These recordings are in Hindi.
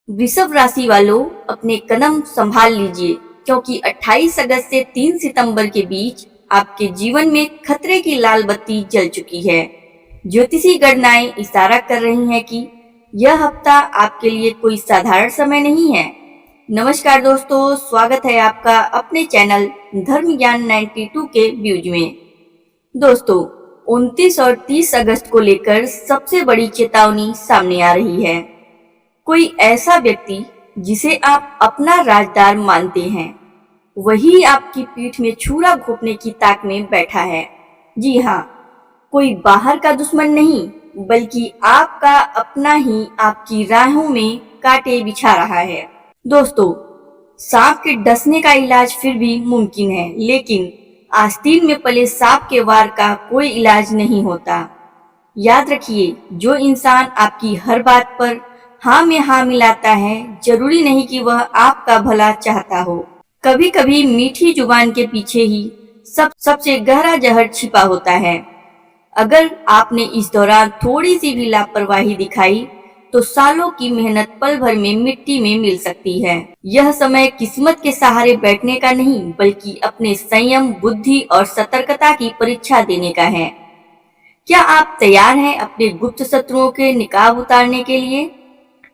वृषभ राशि वालों, अपने कदम संभाल लीजिए क्योंकि 28 अगस्त से 3 सितंबर के बीच आपके जीवन में खतरे की लाल बत्ती जल चुकी है। ज्योतिषी गणनाएं इशारा कर रही हैं कि यह हफ्ता आपके लिए कोई साधारण समय नहीं है। नमस्कार दोस्तों, स्वागत है आपका अपने चैनल धर्म ज्ञान 92 के व्यूज में। दोस्तों, 29 और 30 अगस्त को लेकर सबसे बड़ी चेतावनी सामने आ रही है। कोई ऐसा व्यक्ति जिसे आप अपना राजदार मानते हैं, वही आपकी पीठ में छुरा घोंपने की ताक में बैठा है। जी हाँ, कोई बाहर का दुश्मन नहीं, बल्कि आपका अपना ही आपकी राहों में कांटे बिछा रहा है। दोस्तों, सांप के डसने का इलाज फिर भी मुमकिन है, लेकिन आस्तीन में पले सांप के वार का कोई इलाज नहीं होता। याद रखिए, जो इंसान आपकी हर बात पर हाँ में हाँ मिलाता है, जरूरी नहीं कि वह आपका भला चाहता हो। कभी कभी मीठी जुबान के पीछे ही सबसे गहरा जहर छिपा होता है। अगर आपने इस दौरान थोड़ी सी भी लापरवाही दिखाई तो सालों की मेहनत पल भर में मिट्टी में मिल सकती है। यह समय किस्मत के सहारे बैठने का नहीं, बल्कि अपने संयम, बुद्धि और सतर्कता की परीक्षा देने का है। क्या आप तैयार हैं अपने गुप्त शत्रुओं के निकाब उतारने के लिए?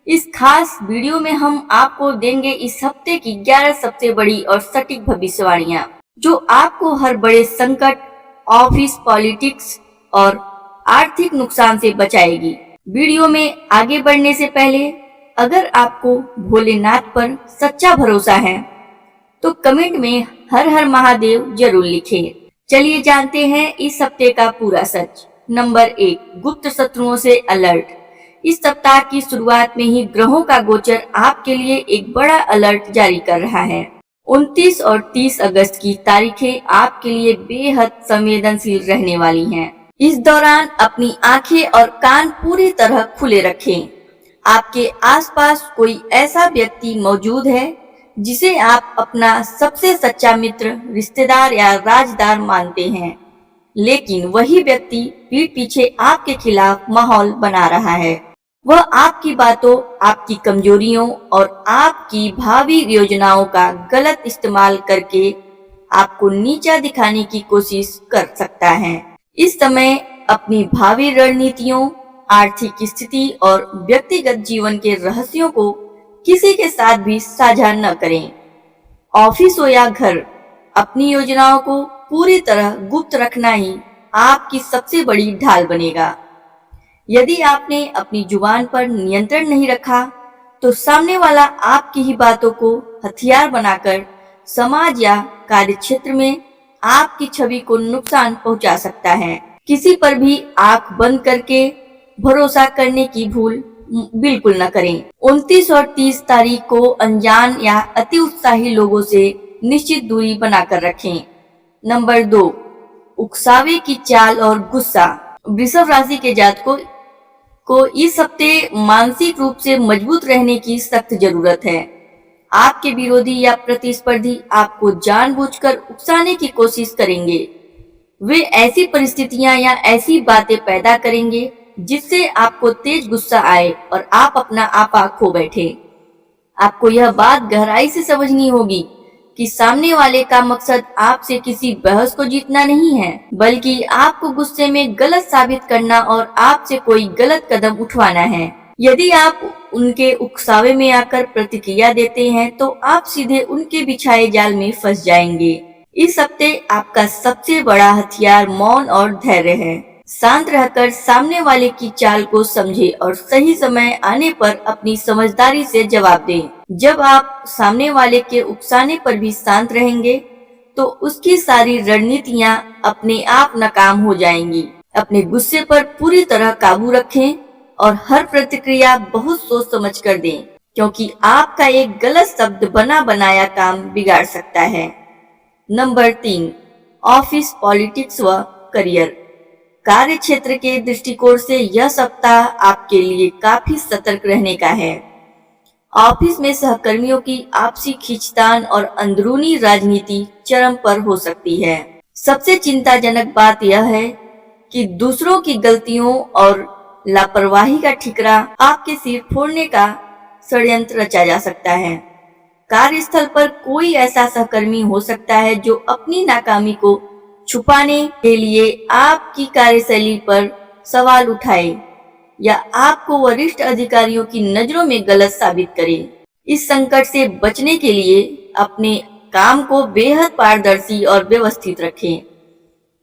इस खास वीडियो में हम आपको देंगे इस हफ्ते की 11 सबसे बड़ी और सटीक भविष्यवाणियां, जो आपको हर बड़े संकट, ऑफिस पॉलिटिक्स और आर्थिक नुकसान से बचाएगी। वीडियो में आगे बढ़ने से पहले अगर आपको भोलेनाथ पर सच्चा भरोसा है तो कमेंट में हर हर महादेव जरूर लिखें। चलिए जानते हैं इस हफ्ते का पूरा सच। नंबर 1, गुप्त शत्रुओं से अलर्ट। इस सप्ताह की शुरुआत में ही ग्रहों का गोचर आपके लिए एक बड़ा अलर्ट जारी कर रहा है। 29 और 30 अगस्त की तारीखें आपके लिए बेहद संवेदनशील रहने वाली हैं। इस दौरान अपनी आंखें और कान पूरी तरह खुले रखें। आपके आसपास कोई ऐसा व्यक्ति मौजूद है जिसे आप अपना सबसे सच्चा मित्र, रिश्तेदार या राजदार मानते हैं, लेकिन वही व्यक्ति पीठ पीछे आपके खिलाफ माहौल बना रहा है। वह आपकी बातों, आपकी कमजोरियों और आपकी भावी योजनाओं का गलत इस्तेमाल करके आपको नीचा दिखाने की कोशिश कर सकता है। इस समय अपनी भावी रणनीतियों, आर्थिक स्थिति और व्यक्तिगत जीवन के रहस्यों को किसी के साथ भी साझा न करें। ऑफिस हो या घर, अपनी योजनाओं को पूरी तरह गुप्त रखना ही आपकी सबसे बड़ी ढाल बनेगा। यदि आपने अपनी जुबान पर नियंत्रण नहीं रखा तो सामने वाला आपकी ही बातों को हथियार बनाकर समाज या कार्यक्षेत्र में आपकी छवि को नुकसान पहुंचा सकता है। किसी पर भी आंख बंद करके भरोसा करने की भूल बिल्कुल न करें। 29 और 30 तारीख को अनजान या अति उत्साही लोगों से निश्चित दूरी बनाकर रखें। नंबर 2, उकसावे की चाल और गुस्सा। वृषभ राशि के जातकों को इस हफ्ते मानसिक रूप से मजबूत रहने की सख्त जरूरत है। आपके विरोधी या प्रतिस्पर्धी आपको जानबूझकर उकसाने की कोशिश करेंगे। वे ऐसी परिस्थितियां या ऐसी बातें पैदा करेंगे जिससे आपको तेज गुस्सा आए और आप अपना आपा खो बैठे। आपको यह बात गहराई से समझनी होगी कि सामने वाले का मकसद आपसे किसी बहस को जीतना नहीं है, बल्कि आपको गुस्से में गलत साबित करना और आपसे कोई गलत कदम उठवाना है। यदि आप उनके उकसावे में आकर प्रतिक्रिया देते हैं तो आप सीधे उनके बिछाए जाल में फंस जाएंगे। इस हफ्ते आपका सबसे बड़ा हथियार मौन और धैर्य है। शांत रहकर सामने वाले की चाल को समझे और सही समय आने पर अपनी समझदारी से जवाब दें। जब आप सामने वाले के उकसाने पर भी शांत रहेंगे तो उसकी सारी रणनीतियां अपने आप नाकाम हो जाएंगी। अपने गुस्से पर पूरी तरह काबू रखें और हर प्रतिक्रिया बहुत सोच समझ कर दें, क्योंकि आपका एक गलत शब्द बना बनाया काम बिगाड़ सकता है। नंबर 3, ऑफिस पॉलिटिक्स व करियर। कार्य क्षेत्र के दृष्टिकोण से यह सप्ताह आपके लिए काफी सतर्क रहने का है। ऑफिस में सहकर्मियों की आपसी खींचतान और अंदरूनी राजनीति चरम पर हो सकती है। सबसे चिंताजनक बात यह है कि दूसरों की गलतियों और लापरवाही का ठिकरा आपके सिर फोड़ने का षड्यंत्र रचा जा सकता है। कार्यस्थल पर कोई ऐसा सहकर्मी हो सकता है जो अपनी नाकामी को छुपाने के लिए आपकी कार्यशैली पर सवाल उठाए या आपको वरिष्ठ अधिकारियों की नजरों में गलत साबित करे। इस संकट से बचने के लिए अपने काम को बेहद पारदर्शी और व्यवस्थित रखें।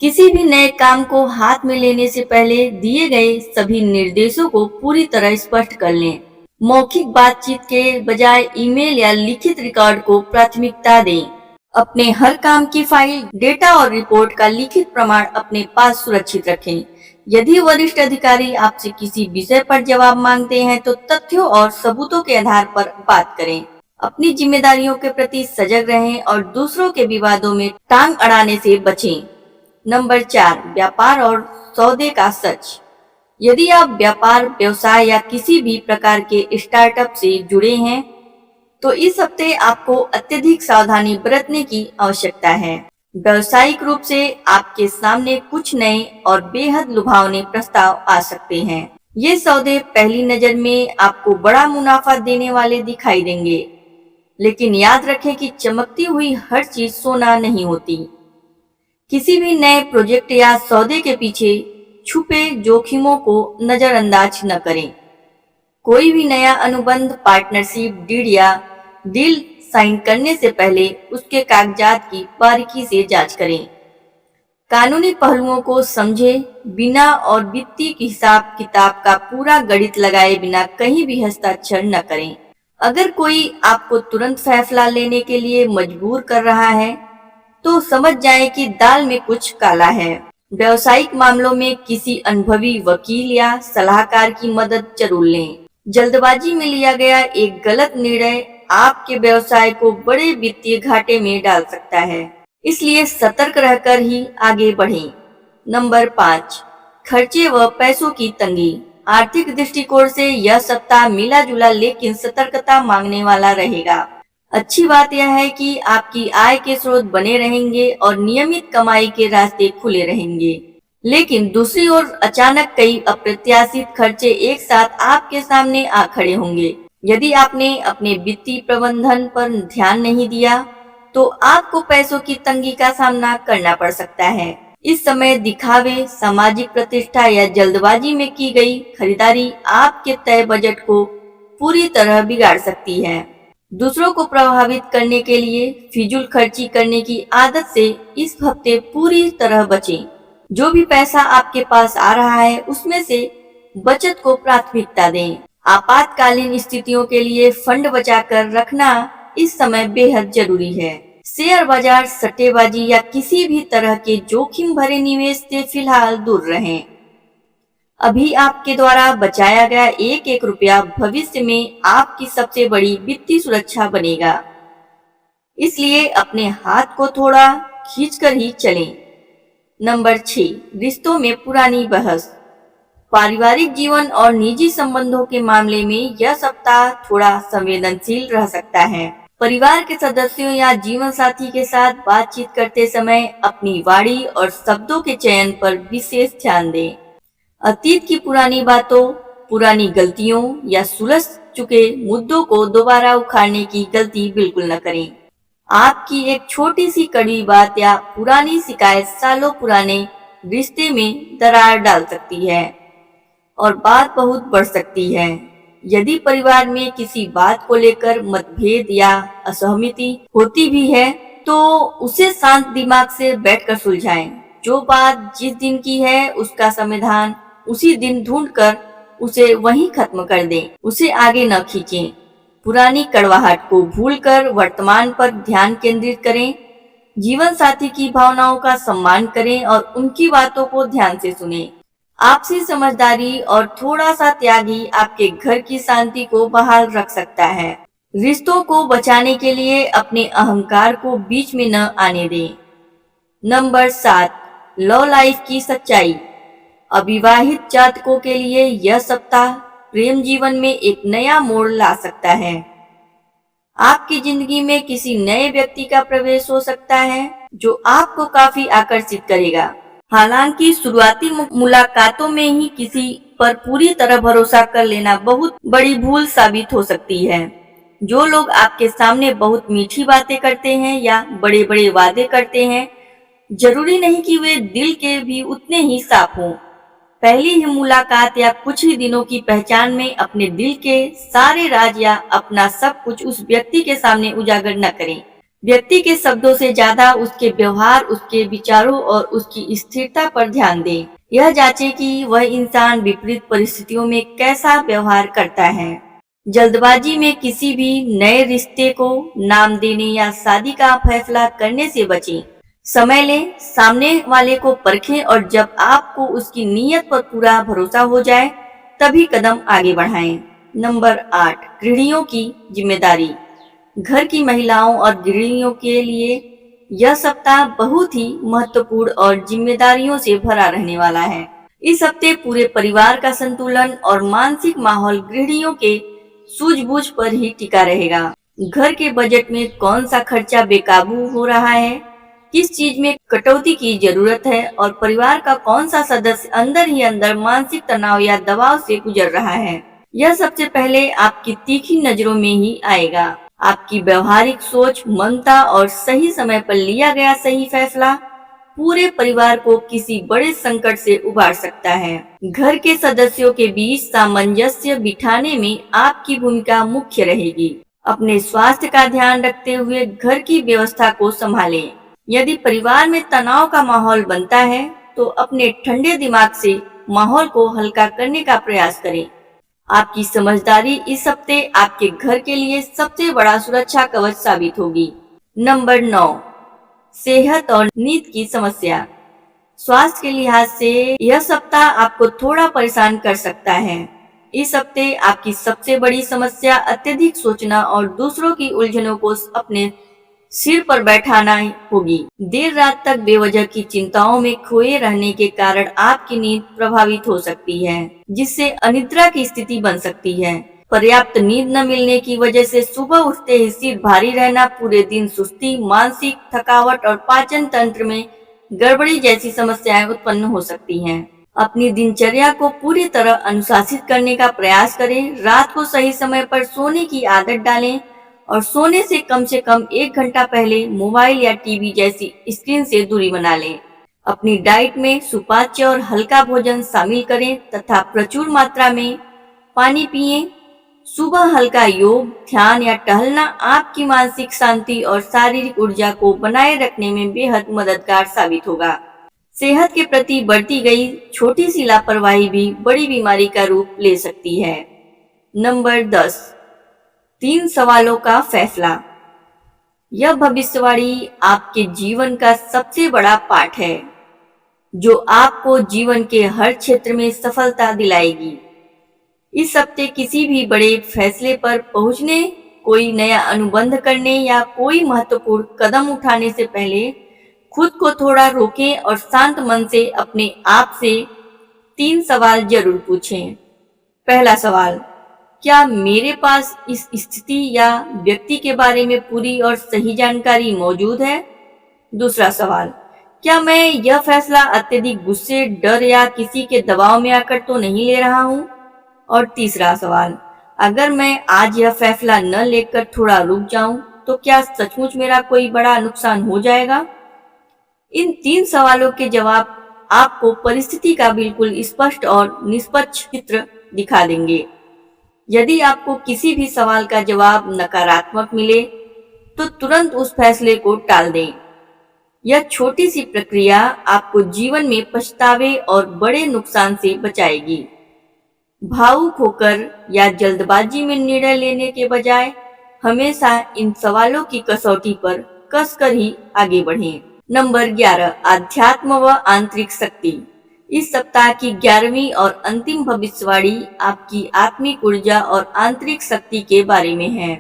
किसी भी नए काम को हाथ में लेने से पहले दिए गए सभी निर्देशों को पूरी तरह स्पष्ट कर लें। मौखिक बातचीत के बजाय ईमेल या लिखित रिकॉर्ड को प्राथमिकता दें। अपने हर काम की फाइल, डेटा और रिपोर्ट का लिखित प्रमाण अपने पास सुरक्षित रखें। यदि वरिष्ठ अधिकारी आपसे किसी विषय पर जवाब मांगते हैं तो तथ्यों और सबूतों के आधार पर बात करें। अपनी जिम्मेदारियों के प्रति सजग रहें और दूसरों के विवादों में टांग अड़ाने से बचें। नंबर 4, व्यापार और सौदे का सच। यदि आप व्यापार, व्यवसाय या किसी भी प्रकार के स्टार्टअप से जुड़े हैं तो इस हफ्ते आपको अत्यधिक सावधानी बरतने की आवश्यकता है। व्यावसायिक रूप से आपके सामने कुछ नए और बेहद लुभावने प्रस्ताव आ सकते हैं। ये सौदे पहली नजर में आपको बड़ा मुनाफा देने वाले दिखाई देंगे, लेकिन याद रखें कि चमकती हुई हर चीज सोना नहीं होती। किसी भी नए प्रोजेक्ट या सौदे के पीछे छुपे जोखिमों को नजरअंदाज न करें। कोई भी नया अनुबंध, पार्टनरशिप डीड या डील साइन करने से पहले उसके कागजात की बारीकी से जांच करें। कानूनी पहलुओं को समझे बिना और वित्तीय हिसाब किताब का पूरा गणित लगाए बिना कहीं भी हस्ताक्षर न करें। अगर कोई आपको तुरंत फैसला लेने के लिए मजबूर कर रहा है तो समझ जाएं कि दाल में कुछ काला है। व्यावसायिक मामलों में किसी अनुभवी वकील या सलाहकार की मदद जरूर लें। जल्दबाजी में लिया गया एक गलत निर्णय आपके व्यवसाय को बड़े वित्तीय घाटे में डाल सकता है, इसलिए सतर्क रहकर ही आगे बढ़ें। नंबर 5, खर्चे व पैसों की तंगी। आर्थिक दृष्टिकोण से यह सप्ताह मिला जुला लेकिन सतर्कता मांगने वाला रहेगा। अच्छी बात यह है कि आपकी आय के स्रोत बने रहेंगे और नियमित कमाई के रास्ते खुले रहेंगे, लेकिन दूसरी ओर अचानक कई अप्रत्याशित खर्चे एक साथ आपके सामने आ खड़े होंगे। यदि आपने अपने वित्तीय प्रबंधन पर ध्यान नहीं दिया तो आपको पैसों की तंगी का सामना करना पड़ सकता है। इस समय दिखावे, सामाजिक प्रतिष्ठा या जल्दबाजी में की गई खरीदारी आपके तय बजट को पूरी तरह बिगाड़ सकती है। दूसरों को प्रभावित करने के लिए फिजूल खर्ची करने की आदत से इस हफ्ते पूरी तरह बचें। जो भी पैसा आपके पास आ रहा है उसमें से बचत को प्राथमिकता दें। आपातकालीन स्थितियों के लिए फंड बचाकर रखना इस समय बेहद जरूरी है। शेयर बाजार, सट्टेबाजी या किसी भी तरह के जोखिम भरे निवेश से फिलहाल दूर रहें। अभी आपके द्वारा बचाया गया एक एक रुपया भविष्य में आपकी सबसे बड़ी वित्तीय सुरक्षा बनेगा, इसलिए अपने हाथ को थोड़ा खींचकर ही चलें। नंबर 6, रिश्तों में पुरानी बहस। पारिवारिक जीवन और निजी संबंधों के मामले में यह सप्ताह थोड़ा संवेदनशील रह सकता है। परिवार के सदस्यों या जीवन साथी के साथ बातचीत करते समय अपनी वाणी और शब्दों के चयन पर विशेष ध्यान दें। अतीत की पुरानी बातों, पुरानी गलतियों या सुलझ चुके मुद्दों को दोबारा उखाड़ने की गलती बिल्कुल न करें। आपकी एक छोटी सी कड़वी बात या पुरानी शिकायत सालों पुराने रिश्ते में दरार डाल सकती है और बात बहुत बढ़ सकती है। यदि परिवार में किसी बात को लेकर मतभेद या असहमति होती भी है तो उसे शांत दिमाग से बैठकर सुलझाएं। जो बात जिस दिन की है उसका समाधान उसी दिन ढूंढकर उसे वहीं खत्म कर दें, उसे आगे न खींचें। पुरानी कड़वाहट को भूलकर वर्तमान पर ध्यान केंद्रित करें। जीवन साथी की भावनाओं का सम्मान करें और उनकी बातों को ध्यान से सुनें। आपसी समझदारी और थोड़ा सा त्याग ही आपके घर की शांति को बहाल रख सकता है। रिश्तों को बचाने के लिए अपने अहंकार को बीच में न आने दें। नंबर 7, लव लाइफ की सच्चाई। अविवाहित जातकों के लिए यह सप्ताह प्रेम जीवन में एक नया मोड़ ला सकता है। आपकी जिंदगी में किसी नए व्यक्ति का प्रवेश हो सकता है जो आपको काफी आकर्षित करेगा। हालांकि शुरुआती मुलाकातों में ही किसी पर पूरी तरह भरोसा कर लेना बहुत बड़ी भूल साबित हो सकती है। जो लोग आपके सामने बहुत मीठी बातें करते हैं या बड़े बड़े वादे करते हैं, जरूरी नहीं कि वे दिल के भी उतने ही साफ हों। पहली ही मुलाकात या कुछ ही दिनों की पहचान में अपने दिल के सारे राज या अपना सब कुछ उस व्यक्ति के सामने उजागर न करें। व्यक्ति के शब्दों से ज्यादा उसके व्यवहार, उसके विचारों और उसकी स्थिरता पर ध्यान दें। यह जांचें कि वह इंसान विपरीत परिस्थितियों में कैसा व्यवहार करता है। जल्दबाजी में किसी भी नए रिश्ते को नाम देने या शादी का फैसला करने से बचें। समय लें, सामने वाले को परखें और जब आपको उसकी नीयत पर पूरा भरोसा हो जाए, तभी कदम आगे बढ़ाएं। नंबर 8, गृहिणियों की जिम्मेदारी। घर की महिलाओं और गृहिणियों के लिए यह सप्ताह बहुत ही महत्वपूर्ण और जिम्मेदारियों से भरा रहने वाला है। इस हफ्ते पूरे परिवार का संतुलन और मानसिक माहौल गृहिणियों के सूझबूझ पर ही टिका रहेगा। घर के बजट में कौन सा खर्चा बेकाबू हो रहा है, किस चीज में कटौती की जरूरत है और परिवार का कौन सा सदस्य अंदर ही अंदर मानसिक तनाव या दबाव से गुजर रहा है, यह सबसे पहले आपकी तीखी नजरों में ही आएगा। आपकी व्यवहारिक सोच, ममता और सही समय पर लिया गया सही फैसला पूरे परिवार को किसी बड़े संकट से उबार सकता है। घर के सदस्यों के बीच सामंजस्य बिठाने में आपकी भूमिका मुख्य रहेगी। अपने स्वास्थ्य का ध्यान रखते हुए घर की व्यवस्था को संभालें। यदि परिवार में तनाव का माहौल बनता है, तो अपने ठंडे दिमाग से माहौल को हल्का करने का प्रयास करें। आपकी समझदारी इस हफ्ते आपके घर के लिए सबसे बड़ा सुरक्षा कवच साबित होगी। नंबर 9, सेहत और नींद की समस्या। स्वास्थ्य के लिहाज से यह सप्ताह आपको थोड़ा परेशान कर सकता है। इस हफ्ते आपकी सबसे बड़ी समस्या अत्यधिक सोचना और दूसरों की उलझनों को अपने सिर पर बैठाना होगी। देर रात तक बेवजह की चिंताओं में खोए रहने के कारण आपकी नींद प्रभावित हो सकती है, जिससे अनिद्रा की स्थिति बन सकती है। पर्याप्त नींद न मिलने की वजह से सुबह उठते ही सिर भारी रहना, पूरे दिन सुस्ती, मानसिक थकावट और पाचन तंत्र में गड़बड़ी जैसी समस्याएं उत्पन्न हो सकती हैं। अपनी दिनचर्या को पूरी तरह अनुशासित करने का प्रयास करें। रात को सही समय पर सोने की आदत डालें और सोने से कम 1 घंटा पहले मोबाइल या टीवी जैसी स्क्रीन से दूरी बना लें। अपनी डाइट में सुपाच्य और हल्का भोजन शामिल करें तथा प्रचुर मात्रा में पानी पिएं। सुबह हल्का योग, ध्यान या टहलना आपकी मानसिक शांति और शारीरिक ऊर्जा को बनाए रखने में बेहद मददगार साबित होगा। सेहत के प्रति बढ़ती गई छोटी सी लापरवाही भी बड़ी बीमारी का रूप ले सकती है। नंबर 10, 3 सवालों का फैसला। यह भविष्यवाणी आपके जीवन का सबसे बड़ा पाठ है, जो आपको जीवन के हर क्षेत्र में सफलता दिलाएगी। इस हफ्ते किसी भी बड़े फैसले पर पहुंचने, कोई नया अनुबंध करने या कोई महत्वपूर्ण कदम उठाने से पहले खुद को थोड़ा रोकें और शांत मन से अपने आप से 3 सवाल जरूर पूछें। पहला सवाल, क्या मेरे पास इस स्थिति या व्यक्ति के बारे में पूरी और सही जानकारी मौजूद है? दूसरा सवाल, क्या मैं यह फैसला अत्यधिक गुस्से, डर या किसी के दबाव में आकर तो नहीं ले रहा हूँ? और तीसरा सवाल, अगर मैं आज यह फैसला न लेकर थोड़ा रुक जाऊं, तो क्या सचमुच मेरा कोई बड़ा नुकसान हो जाएगा? इन 3 सवालों के जवाब आपको परिस्थिति का बिल्कुल स्पष्ट और निष्पक्ष चित्र दिखा देंगे। यदि आपको किसी भी सवाल का जवाब नकारात्मक मिले, तो तुरंत उस फैसले को टाल दें। यह छोटी सी प्रक्रिया आपको जीवन में पछतावे और बड़े नुकसान से बचाएगी। भावुक होकर या जल्दबाजी में निर्णय लेने के बजाय हमेशा इन सवालों की कसौटी पर कसकर ही आगे बढ़ें। नंबर 11, आध्यात्म व आंतरिक शक्ति। इस सप्ताह की 11वीं और अंतिम भविष्यवाणी आपकी आत्मिक ऊर्जा और आंतरिक शक्ति के बारे में है।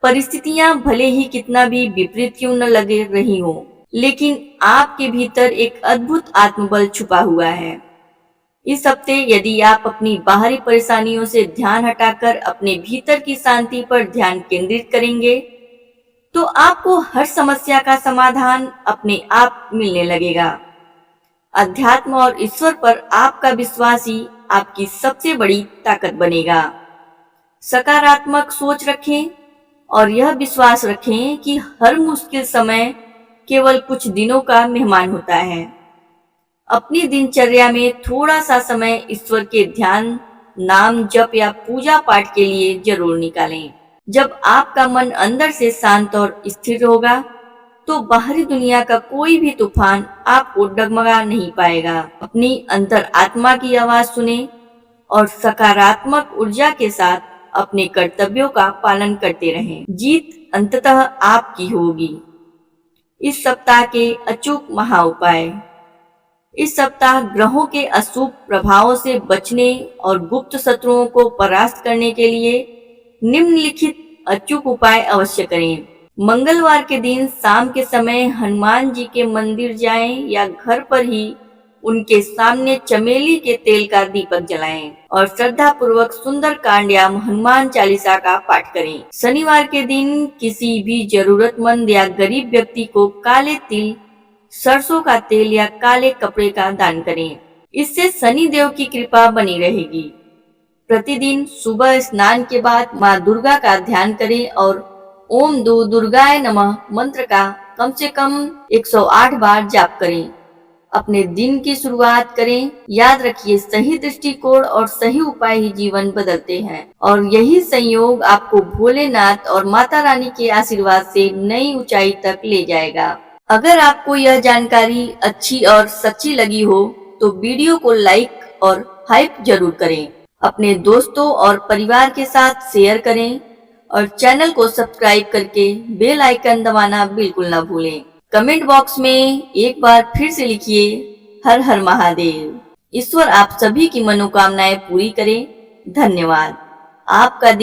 परिस्थितियां भले ही कितना भी विपरीत क्यों न लगे रही हो, लेकिन आपके भीतर एक अद्भुत आत्मबल छुपा हुआ है। इस हफ्ते यदि आप अपनी बाहरी परेशानियों से ध्यान हटाकर अपने भीतर की शांति पर ध्यान केंद्रित करेंगे, तो आपको हर समस्या का समाधान अपने आप मिलने लगेगा। अध्यात्म और ईश्वर पर आपका विश्वास ही आपकी सबसे बड़ी ताकत बनेगा। सकारात्मक सोच रखें और यह विश्वास रखें कि हर मुश्किल समय केवल कुछ दिनों का मेहमान होता है। अपनी दिनचर्या में थोड़ा सा समय ईश्वर के ध्यान, नाम जप या पूजा पाठ के लिए जरूर निकालें। जब आपका मन अंदर से शांत और स्थिर होगा, तो बाहरी दुनिया का कोई भी तूफान आपको डगमगा नहीं पाएगा। अपनी अंतर आत्मा की आवाज सुने और सकारात्मक ऊर्जा के साथ अपने कर्तव्यों का पालन करते रहें। जीत अंततः आपकी होगी। इस सप्ताह के अचूक महा उपाय। इस सप्ताह ग्रहों के अशुभ प्रभावों से बचने और गुप्त शत्रुओं को परास्त करने के लिए निम्नलिखित अचूक उपाय अवश्य करें। मंगलवार के दिन शाम के समय हनुमान जी के मंदिर जाएं या घर पर ही उनके सामने चमेली के तेल का दीपक जलाएं और श्रद्धा पूर्वक सुंदर कांड या हनुमान चालीसा का पाठ करें। शनिवार के दिन किसी भी जरूरतमंद या गरीब व्यक्ति को काले तिल, सरसों का तेल या काले कपड़े का दान करें। इससे शनि देव की कृपा बनी रहेगी। प्रतिदिन सुबह स्नान के बाद माँ दुर्गा का ध्यान करें और ओम दुर्गाय नमः मंत्र का कम से कम 108 बार जाप करें। अपने दिन की शुरुआत करें। याद रखिए, सही दृष्टिकोण और सही उपाय ही जीवन बदलते हैं और यही संयोग आपको भोलेनाथ और माता रानी के आशीर्वाद से नई ऊंचाई तक ले जाएगा। अगर आपको यह जानकारी अच्छी और सच्ची लगी हो तो वीडियो को लाइक और हाइप जरूर करें। अपने दोस्तों और परिवार के साथ शेयर करें और चैनल को सब्सक्राइब करके बेल आइकन दबाना बिल्कुल ना भूलें। कमेंट बॉक्स में एक बार फिर से लिखिए, हर हर महादेव। ईश्वर आप सभी की मनोकामनाएं पूरी करें। धन्यवाद। आपका दिन